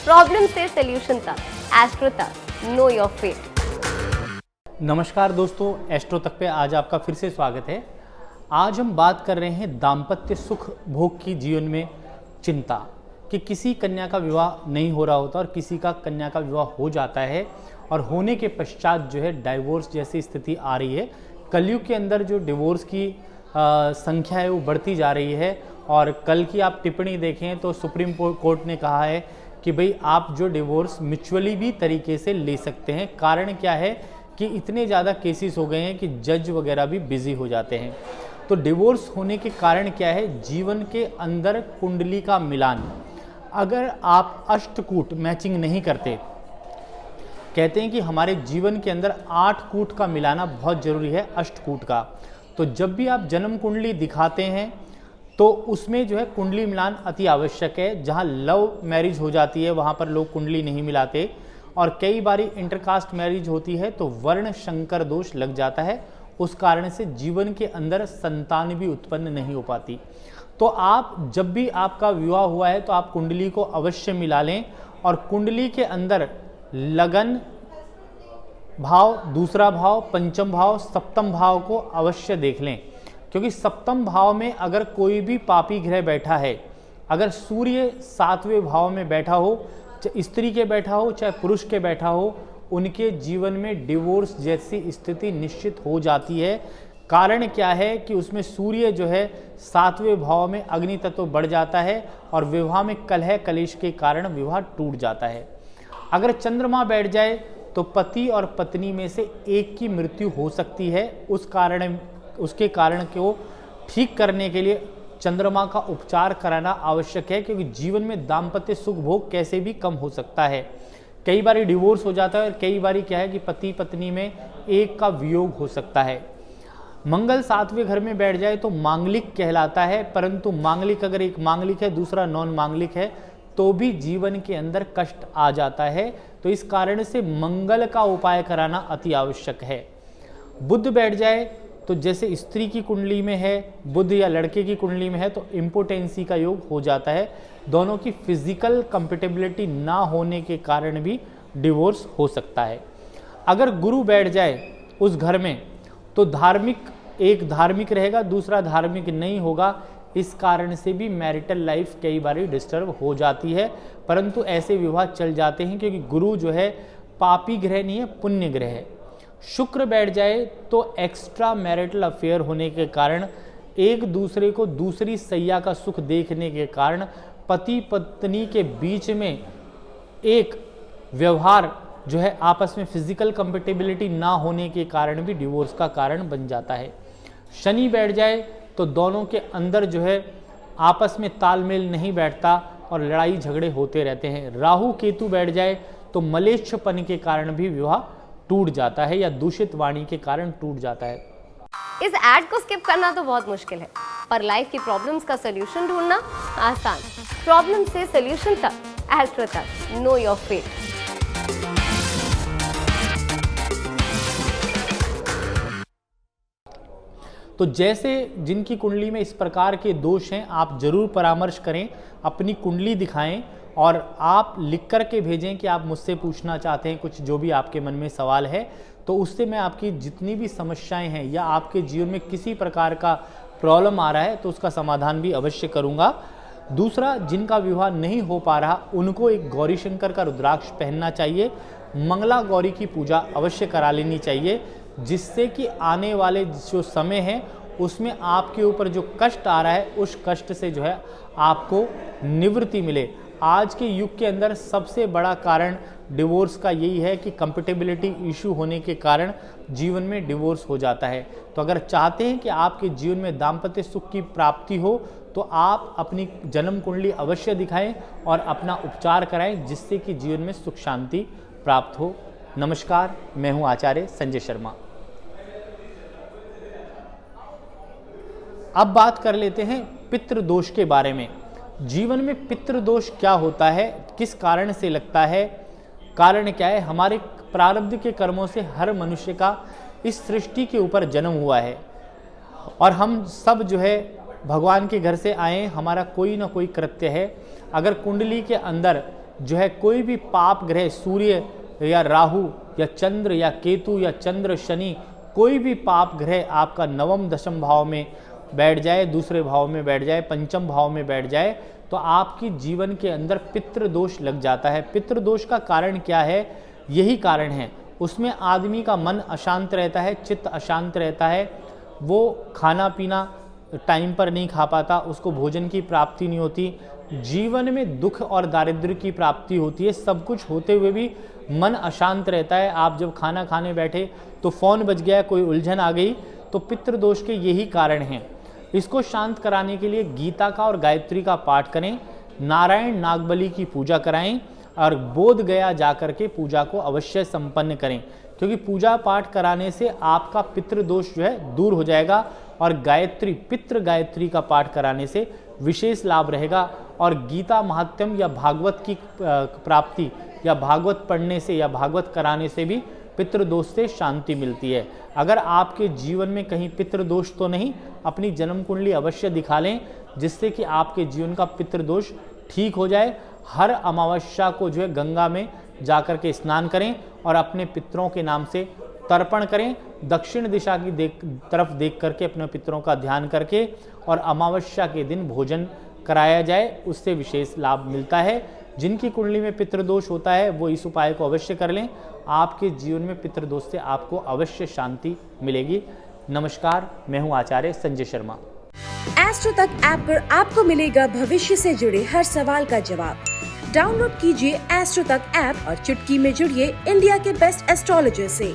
Problem से solution तक, astro तक, नो योर फेट। नमस्कार दोस्तों, एस्ट्रो तक पे आज आपका फिर से स्वागत है। आज हम बात कर रहे हैं दाम्पत्य सुख भोग की जीवन में चिंता कि किसी कन्या का विवाह नहीं हो रहा होता और किसी का कन्या का विवाह हो जाता है और होने के पश्चात जो है डाइवोर्स जैसी स्थिति आ रही है। कलयुग के अंदर जो डिवोर्स की संख्या है वो बढ़ती जा रही है और कल की आप टिप्पणी देखें तो सुप्रीम कोर्ट ने कहा है कि भाई आप जो डिवोर्स म्यूचुअली भी तरीके से ले सकते हैं। कारण क्या है कि इतने ज़्यादा केसेस हो गए हैं कि जज वगैरह भी बिजी हो जाते हैं। तो डिवोर्स होने के कारण क्या है, जीवन के अंदर कुंडली का मिलान। अगर आप अष्टकूट मैचिंग नहीं करते, कहते हैं कि हमारे जीवन के अंदर 8 कूट का मिलाना बहुत ज़रूरी है, अष्टकूट का। तो जब भी आप जन्म कुंडली दिखाते हैं तो उसमें जो है कुंडली मिलान अति आवश्यक है। जहाँ लव मैरिज हो जाती है वहाँ पर लोग कुंडली नहीं मिलाते और कई बारी इंटरकास्ट मैरिज होती है तो वर्ण शंकर दोष लग जाता है। उस कारण से जीवन के अंदर संतान भी उत्पन्न नहीं हो पाती। तो आप जब भी आपका विवाह हुआ है तो आप कुंडली को अवश्य मिला लें और कुंडली के अंदर लगन भाव, दूसरा भाव, पंचम भाव, सप्तम भाव को अवश्य देख लें, क्योंकि सप्तम भाव में अगर कोई भी पापी ग्रह बैठा है, अगर सूर्य 7वें भाव में बैठा हो, चाहे स्त्री के बैठा हो चाहे पुरुष के बैठा हो, उनके जीवन में डिवोर्स जैसी स्थिति निश्चित हो जाती है। कारण क्या है कि उसमें सूर्य जो है 7वें भाव में अग्नि तत्व बढ़ जाता है और विवाह में कलह कलेश के कारण विवाह टूट जाता है। अगर चंद्रमा बैठ जाए तो पति और पत्नी में से एक की मृत्यु हो सकती है। उसके कारण को ठीक करने के लिए चंद्रमा का उपचार कराना आवश्यक है, क्योंकि जीवन में दाम्पत्य सुख भोग कैसे भी कम हो सकता है। कई बार डिवोर्स हो जाता है और कई बार क्या है कि पति पत्नी में एक का वियोग हो सकता है। मंगल 7वें घर में बैठ जाए तो मांगलिक कहलाता है, परंतु मांगलिक अगर एक मांगलिक है दूसरा नॉन मांगलिक है तो भी जीवन के अंदर कष्ट आ जाता है। तो इस कारण से मंगल का उपाय कराना अति आवश्यक है। बुध बैठ जाए तो जैसे स्त्री की कुंडली में है बुध या लड़के की कुंडली में है तो इम्पोटेंसी का योग हो जाता है। दोनों की फिजिकल कंपेटेबिलिटी ना होने के कारण भी डिवोर्स हो सकता है। अगर गुरु बैठ जाए उस घर में तो एक धार्मिक रहेगा, दूसरा धार्मिक नहीं होगा। इस कारण से भी मैरिटल लाइफ कई बार डिस्टर्ब हो जाती है, परंतु ऐसे विवाह चल जाते हैं क्योंकि गुरु जो है पापी ग्रह नहीं है, पुण्य ग्रह है। शुक्र बैठ जाए तो एक्स्ट्रा मैरिटल अफेयर होने के कारण, एक दूसरे को दूसरी सैया का सुख देखने के कारण पति पत्नी के बीच में एक व्यवहार जो है आपस में फिजिकल कंपेटेबिलिटी ना होने के कारण भी डिवोर्स का कारण बन जाता है। शनि बैठ जाए तो दोनों के अंदर जो है आपस में तालमेल नहीं बैठता और लड़ाई झगड़े होते रहते हैं। राहु केतु बैठ जाए तो मलेच्छपन के कारण भी विवाह टूट जाता है या दूषित वाणी के कारण टूट जाता है। इस ऐड को स्किप करना तो बहुत मुश्किल है, पर लाइफ की प्रॉब्लम्स का सॉल्यूशन ढूंढना आसान। प्रॉब्लम से सॉल्यूशन तक, एस्ट्रो तक, नो योर फेट। तो जैसे जिनकी कुंडली में इस प्रकार के दोष हैं, आप जरूर परामर्श करें, अपनी कुंडली दिखाएं और आप लिख कर के भेजें कि आप मुझसे पूछना चाहते हैं कुछ, जो भी आपके मन में सवाल है, तो उससे मैं आपकी जितनी भी समस्याएं हैं या आपके जीवन में किसी प्रकार का प्रॉब्लम आ रहा है तो उसका समाधान भी अवश्य करूंगा। दूसरा, जिनका विवाह नहीं हो पा रहा उनको एक गौरी शंकर का रुद्राक्ष पहनना चाहिए। मंगला गौरी की पूजा अवश्य करा लेनी चाहिए, जिससे कि आने वाले जो समय है उसमें आपके ऊपर जो कष्ट आ रहा है उस कष्ट से जो है आपको निवृत्ति मिले। आज के युग के अंदर सबसे बड़ा कारण डिवोर्स का यही है कि कंपेटेबिलिटी इशू होने के कारण जीवन में डिवोर्स हो जाता है। तो अगर चाहते हैं कि आपके जीवन में दाम्पत्य सुख की प्राप्ति हो तो आप अपनी जन्म कुंडली अवश्य दिखाएं और अपना उपचार कराएं, जिससे कि जीवन में सुख शांति प्राप्त हो। नमस्कार, मैं हूं आचार्य संजय शर्मा। अब बात कर लेते हैं पितृदोष के बारे में। जीवन में पितृदोष क्या होता है, किस कारण से लगता है, कारण क्या है? हमारे प्रारब्ध के कर्मों से हर मनुष्य का इस सृष्टि के ऊपर जन्म हुआ है और हम सब जो है भगवान के घर से आए, हमारा कोई ना कोई कृत्य है। अगर कुंडली के अंदर जो है कोई भी पाप ग्रह सूर्य या राहु या चंद्र या केतु या चंद्र शनि, कोई भी पाप ग्रह आपका नवम दशम भाव में बैठ जाए, दूसरे भाव में बैठ जाए, पंचम भाव में बैठ जाए, तो आपकी जीवन के अंदर पितृदोष लग जाता है। पितृदोष का कारण क्या है? यही कारण है, उसमें आदमी का मन अशांत रहता है, चित्त अशांत रहता है, वो खाना पीना टाइम पर नहीं खा पाता, उसको भोजन की प्राप्ति नहीं होती, जीवन में दुख और दारिद्र्य की प्राप्ति होती है। सब कुछ होते हुए भी मन अशांत रहता है। आप जब खाना खाने बैठे तो फ़ोन बज गया, कोई उलझन आ गई, तो पितृदोष के यही कारण हैं। इसको शांत कराने के लिए गीता का और गायत्री का पाठ करें, नारायण नागबली की पूजा कराएं और बोध गया जाकर के पूजा को अवश्य संपन्न करें, क्योंकि पूजा पाठ कराने से आपका पितृदोष जो है दूर हो जाएगा और गायत्री पितृ गायत्री का पाठ कराने से विशेष लाभ रहेगा। और गीता महात्म्य या भागवत की प्राप्ति या भागवत पढ़ने से या भागवत कराने से भी पितृदोष से शांति मिलती है। अगर आपके जीवन में कहीं पितृदोष तो नहीं, अपनी जन्म कुंडली अवश्य दिखा लें, जिससे कि आपके जीवन का पितृदोष ठीक हो जाए। हर अमावस्या को जो है गंगा में जाकर के स्नान करें और अपने पितरों के नाम से तर्पण करें। दक्षिण दिशा की तरफ देख करके अपने पितरों का ध्यान करके और अमावस्या के दिन भोजन कराया जाए, उससे विशेष लाभ मिलता है। जिनकी कुंडली में पितृदोष होता है वो इस उपाय को अवश्य कर लें, आपके जीवन में पितृदोष से आपको अवश्य शांति मिलेगी। नमस्कार, मैं हूं आचार्य संजय शर्मा। एस्ट्रो तक ऐप पर आपको मिलेगा भविष्य से जुड़े हर सवाल का जवाब। डाउनलोड कीजिए एस्ट्रो तक ऐप और चुटकी में जुड़िए इंडिया के बेस्ट एस्ट्रोलॉजर से।